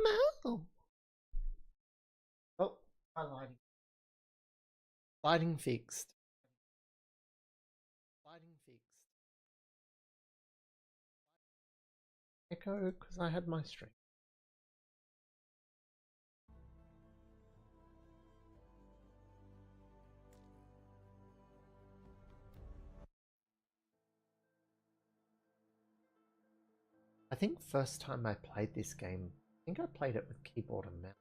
Mel. Oh, my lighting. Lighting fixed. Lighting fixed. Echo, because I had my stream. I think first time I played this game, I think I played it with keyboard and mouse.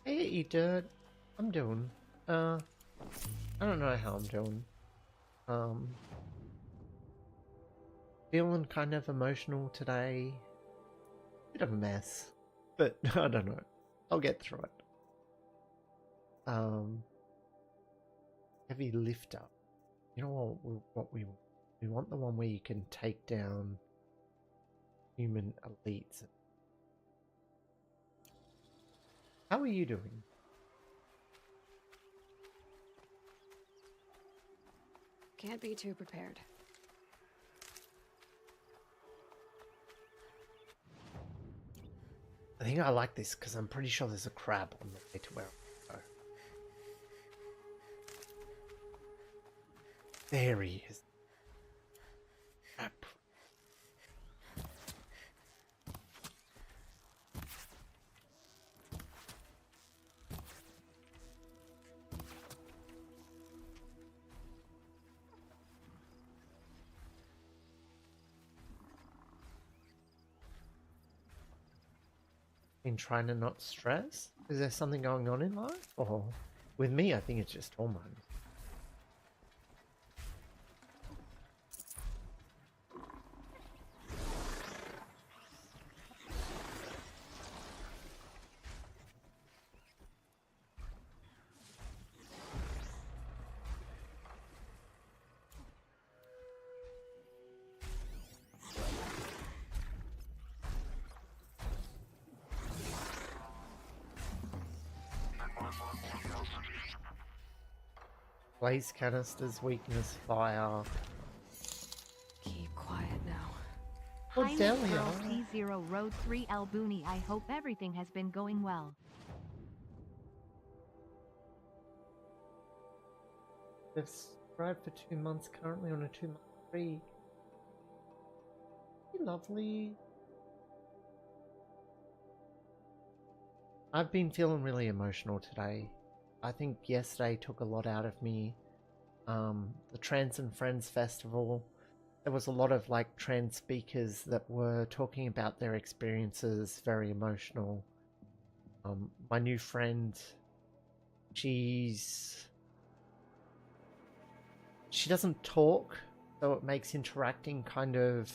Hey, Dirt. I'm doing. I don't know how I'm doing. Feeling kind of emotional today. Bit of a mess, but I don't know. I'll get through it. Heavy lift up. You know what we want the one where you can take down human elites. How are you doing? Can't be too prepared. I think I like this because I'm pretty sure there's a crab on the way to where I go. There he is. Crap. Been trying to not stress? Is there something going on in life? Or with me, I think it's just hormones. Blaze canisters, weakness, fire. Keep quiet now. Oh, Delia. Girl C0 Road 3 El Booney. I hope everything has been going well. They've subscribed for 2 months, currently on a 2-month free. Lovely. I've been feeling really emotional today. I think yesterday took a lot out of me. The Trans and Friends Festival, there was a lot of like trans speakers that were talking about their experiences, very emotional. My new friend, she doesn't talk, so it makes interacting kind of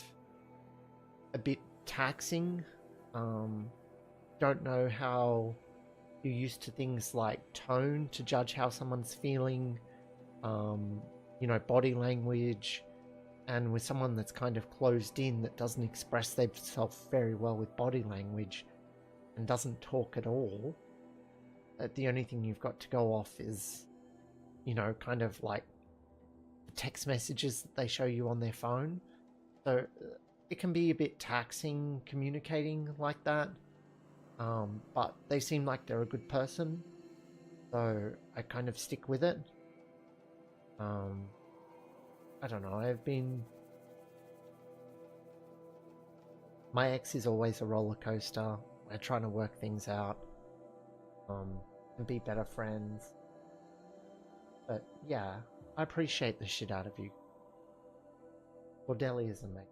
a bit taxing. Don't know how you're used to things like tone to judge how someone's feeling, you know, body language, and with someone that's kind of closed in, that doesn't express themselves very well with body language and doesn't talk at all, the only thing you've got to go off is, you know, kind of like the text messages that they show you on their phone. So it can be a bit taxing communicating like that. But they seem like they're a good person, so I kind of stick with it. I don't know, my ex is always a roller coaster. We're trying to work things out, and be better friends. But yeah, I appreciate the shit out of you. Cordelia is amazing.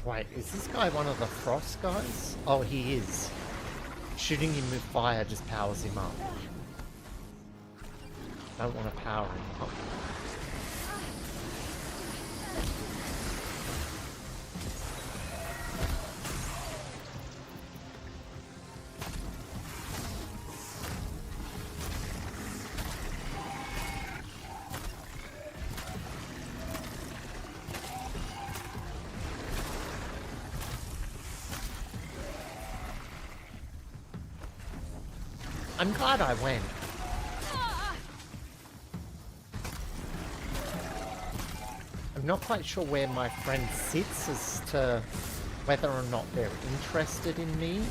Wait, is this guy one of the frost guys? Oh, he is. Shooting him with fire just powers him up. Don't want to power him up. I'm glad I went. I'm not quite sure where my friend sits as to whether or not they're interested in me.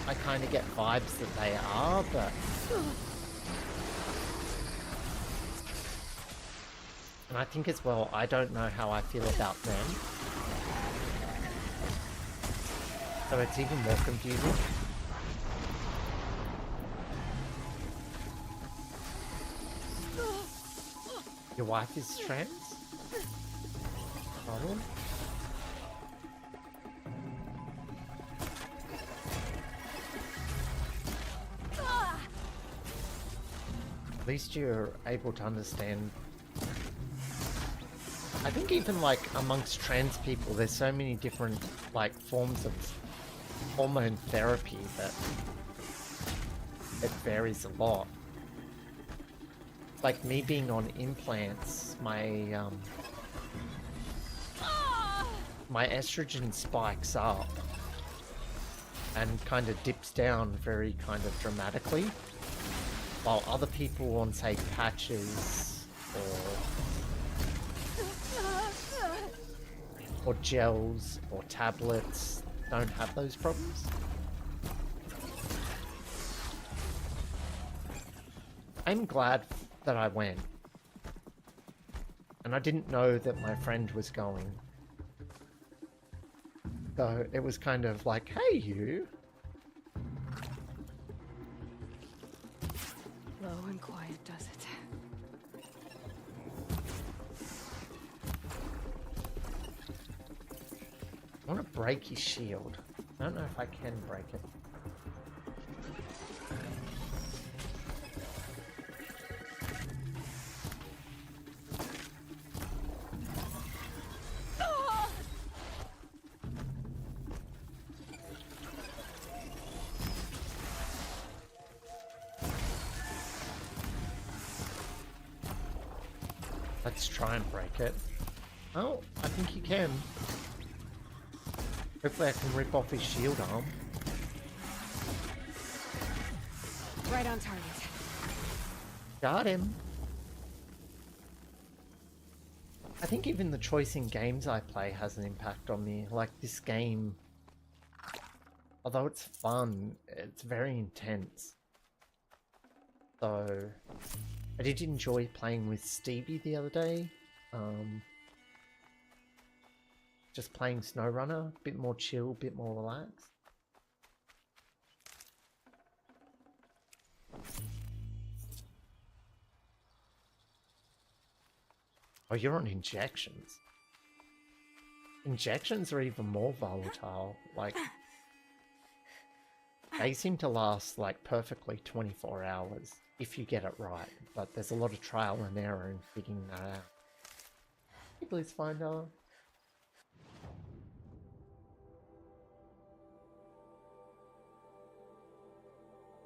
I kind of get vibes that they are, but... And I think as well, I don't know how I feel about them. So it's even more confusing. Your wife is trans? Oh. At least you're able to understand. I think even like amongst trans people, there's so many different like forms of hormone therapy that it varies a lot. Like me being on implants, my my estrogen spikes up and kind of dips down very kind of dramatically, while other people on, say, patches or gels or tablets don't have those problems. I'm glad that I went, and I didn't know that my friend was going. So it was kind of like, hey, you. Low and quiet does it. I want to break his shield. I don't know if I can break it. Let's try and break it. Oh, I think you can. Hopefully I can rip off his shield arm. Right on target. Got him. I think even the choice in games I play has an impact on me. Like this game, although it's fun, it's very intense. So I did enjoy playing with Stevie the other day. Just playing SnowRunner, a bit more chill, a bit more relaxed. Oh, you're on injections. Injections are even more volatile. Like, they seem to last like perfectly 24 hours if you get it right. But there's a lot of trial and error in figuring that out. Please find out.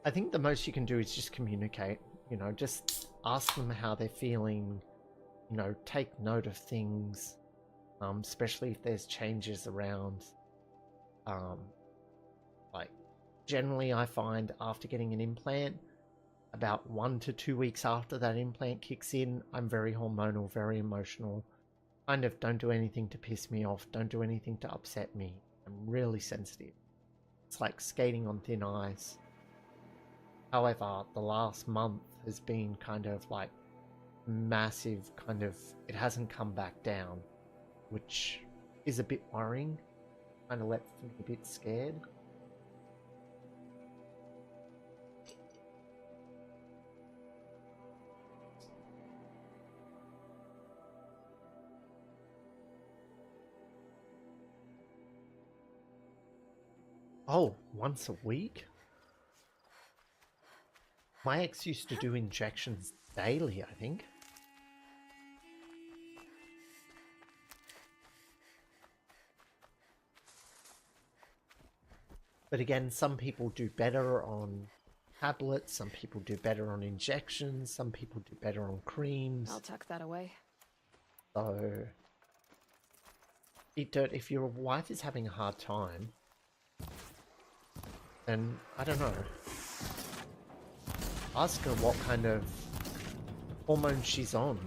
I think the most you can do is just communicate, you know, just ask them how they're feeling, you know, take note of things, especially if there's changes around. Like, generally I find after getting an implant, about 1 to 2 weeks after that implant kicks in, I'm very hormonal, very emotional. Kind of don't do anything to piss me off, don't do anything to upset me. I'm really sensitive. It's like skating on thin ice. However, the last month has been kind of like massive, kind of, it hasn't come back down, which is a bit worrying. Kind of left me a bit scared. Oh, once a week? My ex used to do injections daily, I think. But again, some people do better on tablets, some people do better on injections, some people do better on creams. I'll tuck that away. So, if your wife is having a hard time, then I don't know. Ask her what kind of hormones she's on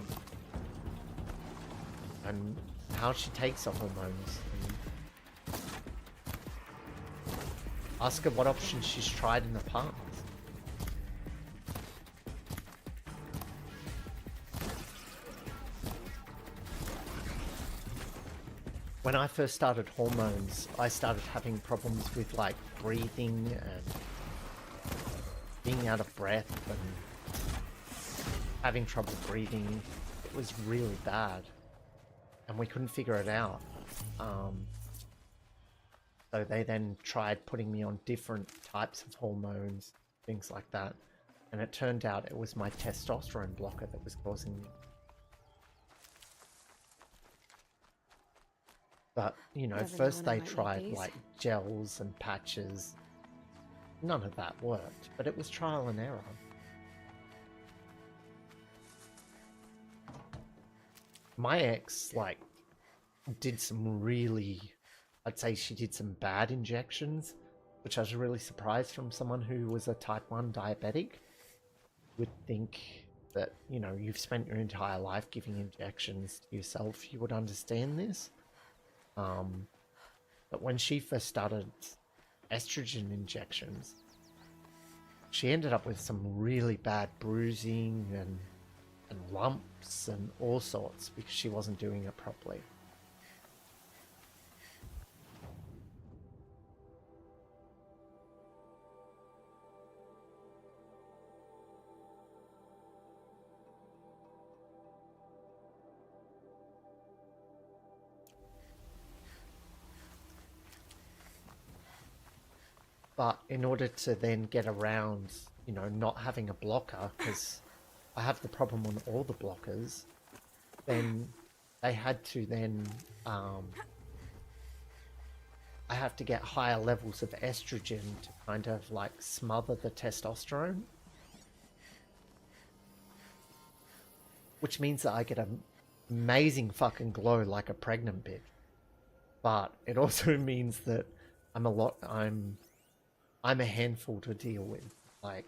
and how she takes the hormones. And ask her what options she's tried in the past. When I first started hormones, I started having problems with like breathing and being out of breath and having trouble breathing. It was really bad and we couldn't figure it out. So they then tried putting me on different types of hormones, things like that. And it turned out it was my testosterone blocker that was causing me. But, you know, Never first known I they might need tried these. like gels and patches. None of that worked, but it was trial and error. My ex, like, did some really, I'd say she did some bad injections, which I was really surprised from someone who was a type 1 diabetic. Would think that, you know, you've spent your entire life giving injections to yourself, you would understand this. But when she first started estrogen injections, she ended up with some really bad bruising and lumps and all sorts because she wasn't doing it properly. But in order to then get around, you know, not having a blocker, because I have the problem on all the blockers, then they had to then, I have to get higher levels of estrogen to kind of like smother the testosterone. Which means that I get an amazing fucking glow like a pregnant bitch. But it also means that I'm a handful to deal with. Like,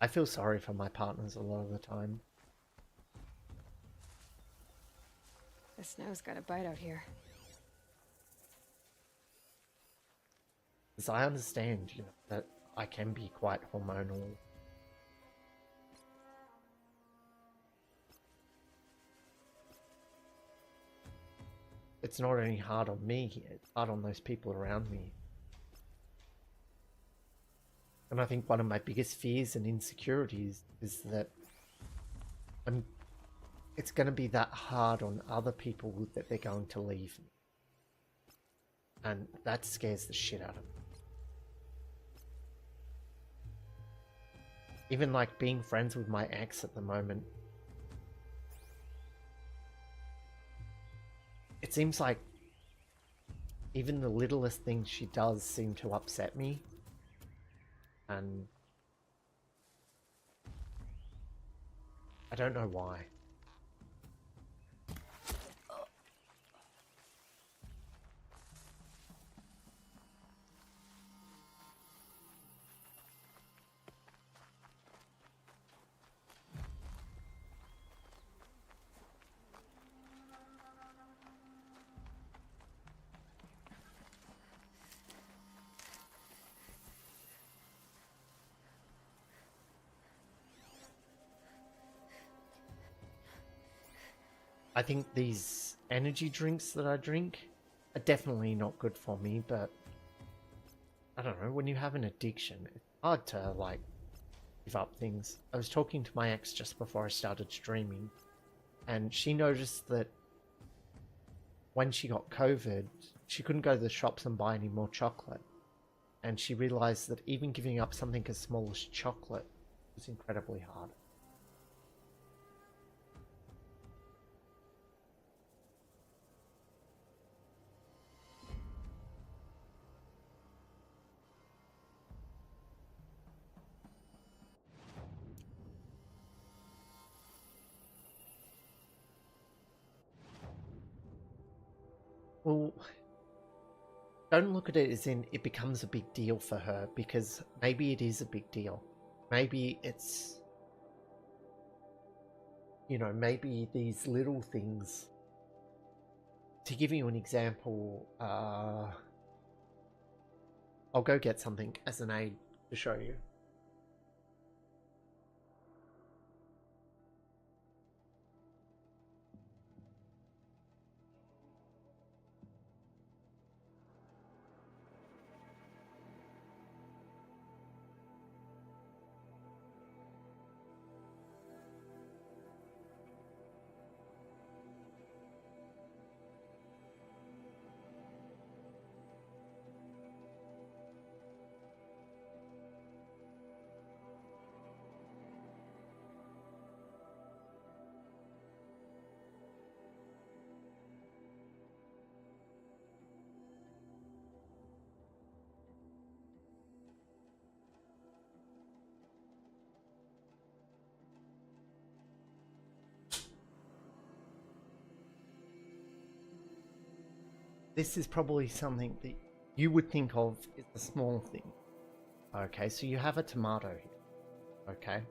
I feel sorry for my partners a lot of the time. The snow's got a bite out here. Because I understand, you know, that I can be quite hormonal. It's not only hard on me, it's hard on those people around me. And I think one of my biggest fears and insecurities is that it's going to be that hard on other people that they're going to leave me. And that scares the shit out of me. Even like being friends with my ex at the moment, it seems like even the littlest things she does seem to upset me. And I don't know why. I think these energy drinks that I drink are definitely not good for me, but I don't know, when you have an addiction, it's hard to like give up things. I was talking to my ex just before I started streaming, and she noticed that when she got COVID, she couldn't go to the shops and buy any more chocolate. And she realized that even giving up something as small as chocolate was incredibly hard. Well, don't look at it as in it becomes a big deal for her, because maybe it is a big deal. Maybe it's, you know, maybe these little things. To give you an example, I'll go get something as an aid to show you. This is probably something that you would think of as a small thing. Okay, so you have a tomato here. Okay.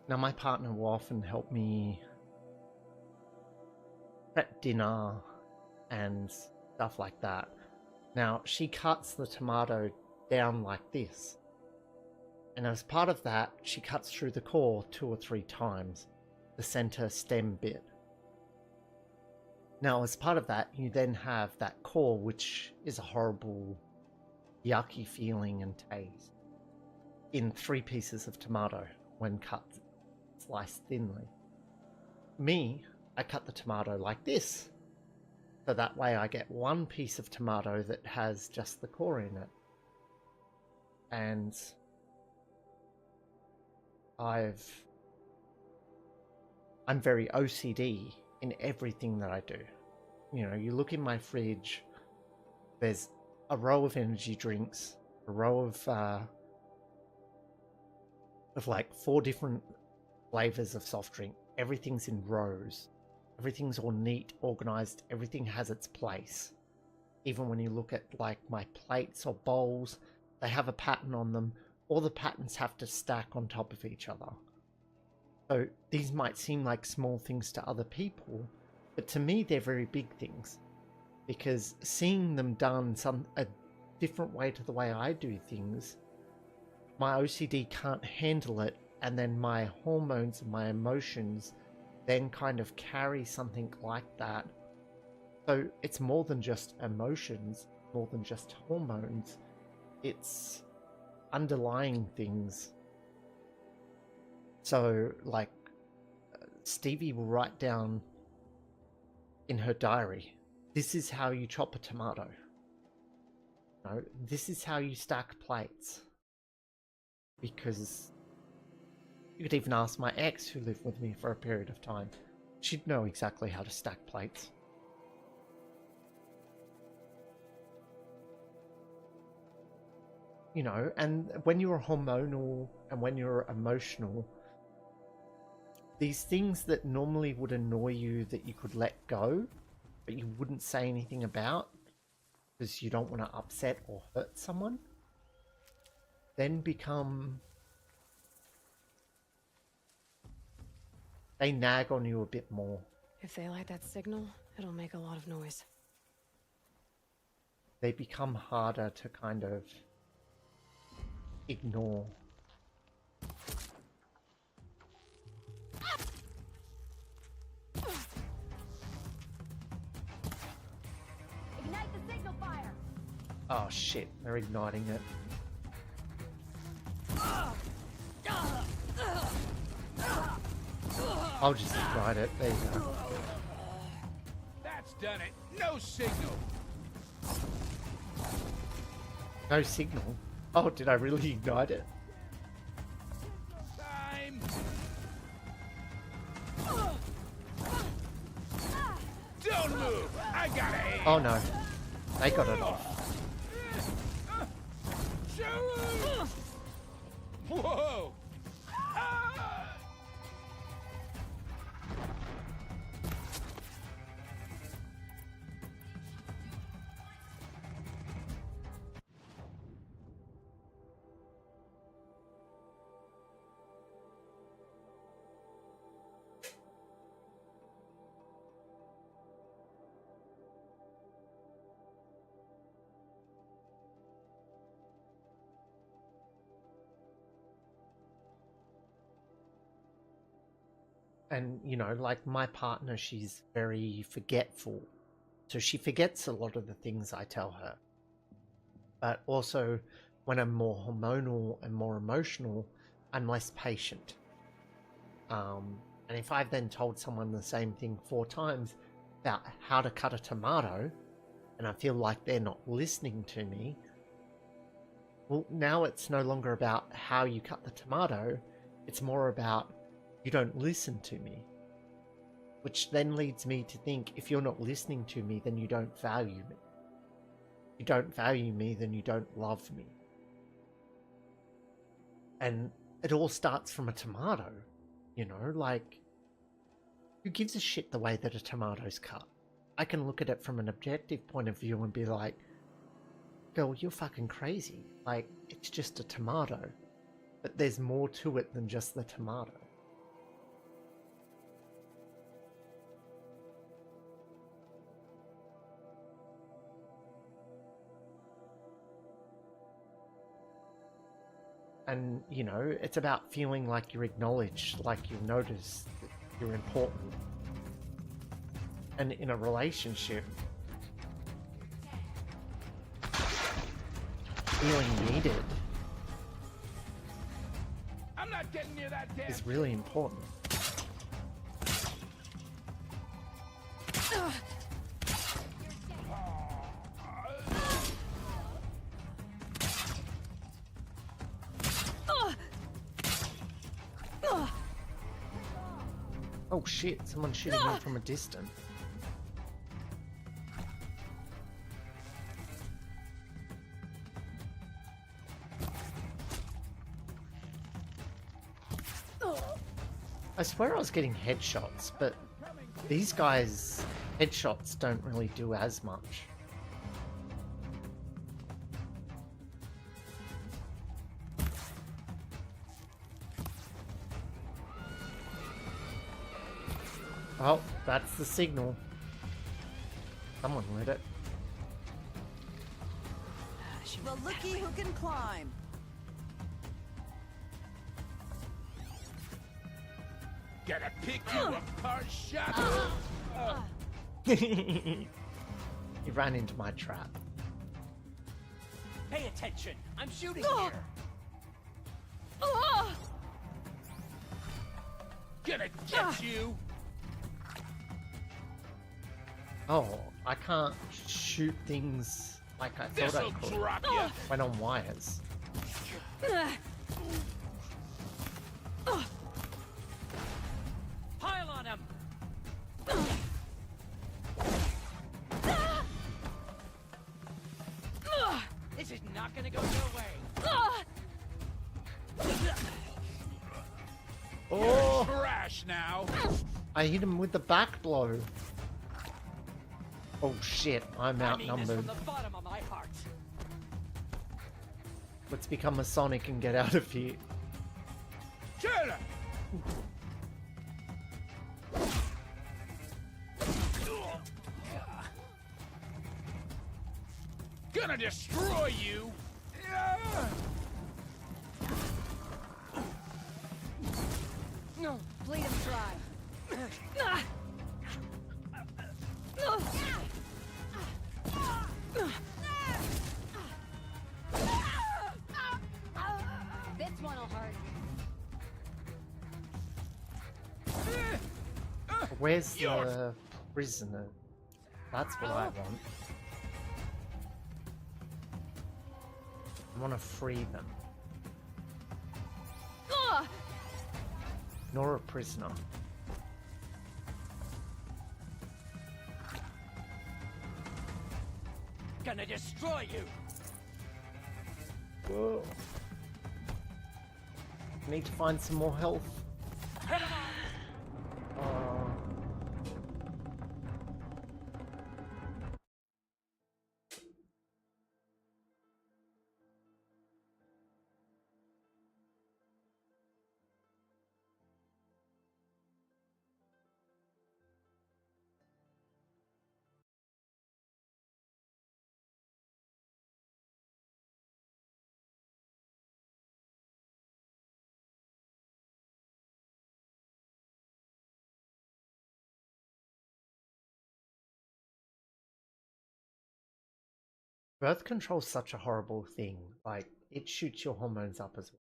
Now my partner will often help me prep dinner and stuff like that. Now she cuts the tomato down like this. And as part of that, she cuts through the core 2 or 3 times, the center stem bit. Now, as part of that, you then have that core, which is a horrible, yucky feeling and taste, in 3 pieces of tomato when cut, sliced thinly. Me, I cut the tomato like this, so that way I get 1 piece of tomato that has just the core in it. And I'm very OCD in everything that I do. You know, you look in my fridge, there's a row of energy drinks, a row of like 4 different flavors of soft drink. Everything's in rows. Everything's all neat, organized. Everything has its place. Even when you look at like my plates or bowls, they have a pattern on them. All the patterns have to stack on top of each other. So these might seem like small things to other people, but to me they're very big things, because seeing them done a different way to the way I do things, my OCD can't handle it, and then my hormones and my emotions then kind of carry something like that. So it's more than just emotions, more than just hormones, it's underlying things. So, like, Stevie will write down in her diary, this is how you chop a tomato. No, this is how you stack plates. Because you could even ask my ex, who lived with me for a period of time. She'd know exactly how to stack plates. You know, and when you're hormonal and when you're emotional, these things that normally would annoy you that you could let go, but you wouldn't say anything about because you don't want to upset or hurt someone, then become... they nag on you a bit more. If they light that signal, it'll make a lot of noise. They become harder to kind of ignore. Ignite the signal fire! Oh shit, they're igniting it. I'll just ignite it. There you go. That's done it. No signal. No signal. Oh, did I really ignite it? Time. Don't move. I got it. Oh no. They got it off. Shoot. Whoa. Ah. And, you know, like my partner, she's very forgetful. So she forgets a lot of the things I tell her. But also, when I'm more hormonal and more emotional, I'm less patient. And if I've then told someone the same thing 4 times about how to cut a tomato, and I feel like they're not listening to me, well, now it's no longer about how you cut the tomato, it's more about you don't listen to me. Which then leads me to think, if you're not listening to me, then you don't value me. You don't value me, then you don't love me. And it all starts from a tomato, you know, like, who gives a shit the way that a tomato's cut? I can look at it from an objective point of view and be like, girl, you're fucking crazy. Like, it's just a tomato. But there's more to it than just the tomato. And, you know, it's about feeling like you're acknowledged, like you're noticed, that you're important. And in a relationship, feeling needed I'm not getting near that damn. is really important. Oh shit, someone's shooting me from a distance. I swear I was getting headshots, but these guys' headshots don't really do as much. Oh, that's the signal. Someone lit it. The looky who can climb. Gotta pick you apart, shot. He ran into my trap. Pay attention! I'm shooting here! Gonna get you. Oh, I can't shoot things like I thought I This'll could drop you. when on wires. Pile on him! This is not gonna go your way! Oh, Trash now. I hit him with the back blow. Oh shit, I'm I mean this outnumbered. from the bottom of my heart. Let's become a Sonic and get out of here. Kill him. Gonna destroy you. No, bleed him dry. This one'll hurt. Where's the prisoner? That's what I want. I want to free them. Ugh! Nor a prisoner. Gonna destroy you. Whoa. Need to find some more health. Birth control's such a horrible thing. Like, it shoots your hormones up as well.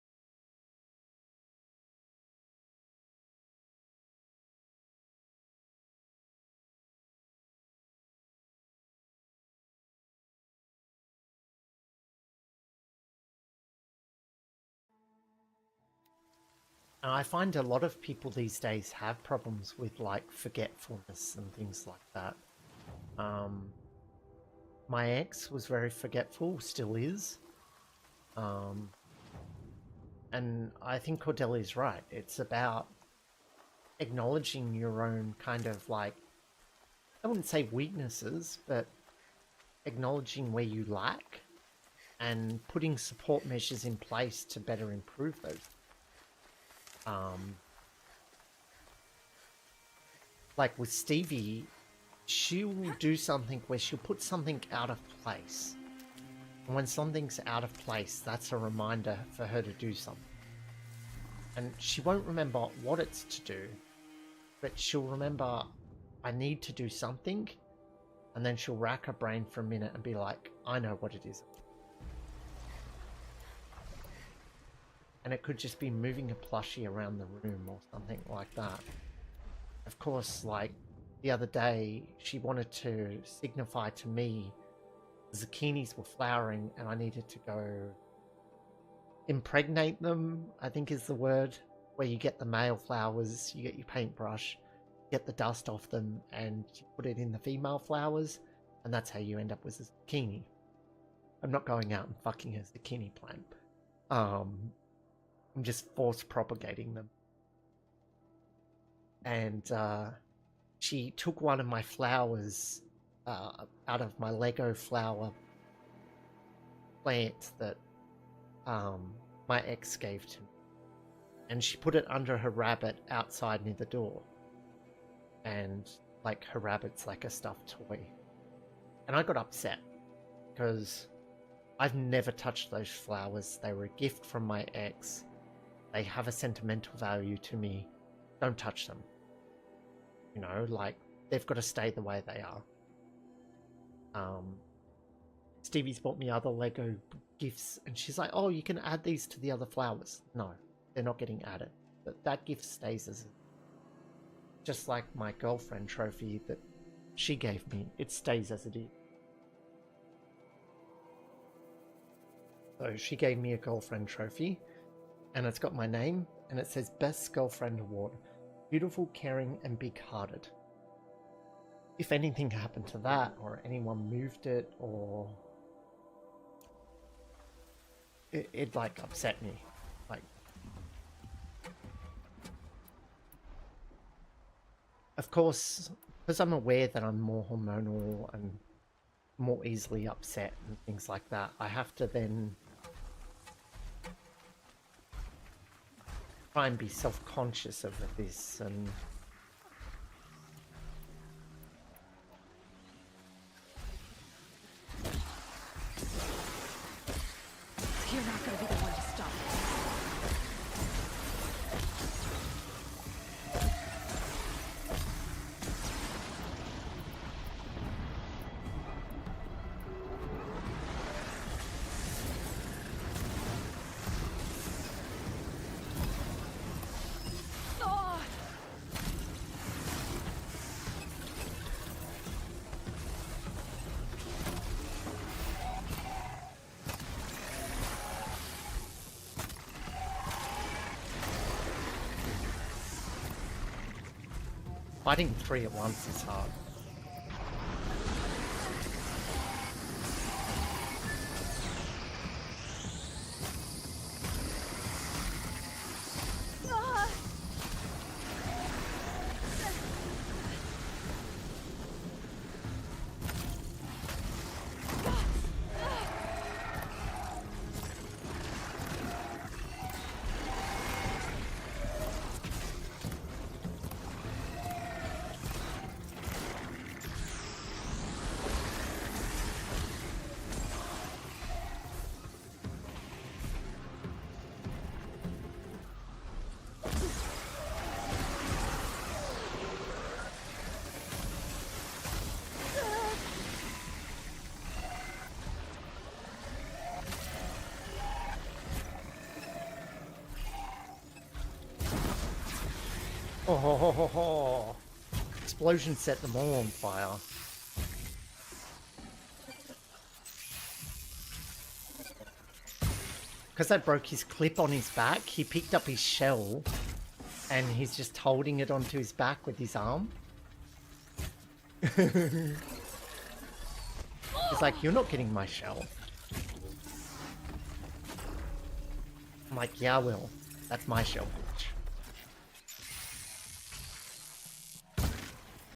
And I find a lot of people these days have problems with like forgetfulness and things like that. My ex was very forgetful, still is. And I think Cordelia's right. It's about acknowledging your own kind of like, I wouldn't say weaknesses, but acknowledging where you lack and putting support measures in place to better improve those. Like with Stevie, she will do something where she'll put something out of place. And when something's out of place, that's a reminder for her to do something. And she won't remember what it's to do, but she'll remember, I need to do something. And then she'll rack her brain for a minute and be like, I know what it is. And it could just be moving a plushie around the room or something like that. Of course, like the other day, she wanted to signify to me the zucchinis were flowering and I needed to go impregnate them, I think is the word, where you get the male flowers, you get your paintbrush, get the dust off them and you put it in the female flowers, and that's how you end up with a zucchini. I'm not going out and fucking a zucchini plant. I'm just force propagating them. And she took one of my flowers out of my Lego flower plant that my ex gave to me. And she put it under her rabbit outside near the door. And like her rabbit's like a stuffed toy. And I got upset because I've never touched those flowers. They were a gift from my ex. They have a sentimental value to me. Don't touch them. You know, like, they've got to stay the way they are. Stevie's bought me other Lego gifts, and she's like, oh, you can add these to the other flowers. No, they're not getting added. But that gift stays as... Just like my girlfriend trophy that she gave me, it stays as it is. So she gave me a girlfriend trophy, and it's got my name, and it says Best Girlfriend Award. Beautiful, caring, and big-hearted. If anything happened to that, or anyone moved it, or... It'd, like, upset me. Like... Of course, because I'm aware that I'm more hormonal and more easily upset and things like that, I have to then try and be self-conscious of this and You're not gonna be the one to stop it. Fighting 3 at once is hard. Oh, ho, ho, ho, ho. Explosion set them all on fire. Because I broke his clip on his back, he picked up his shell and he's just holding it onto his back with his arm. He's like, you're not getting my shell. I'm like, yeah, I will. That's my shell, bitch.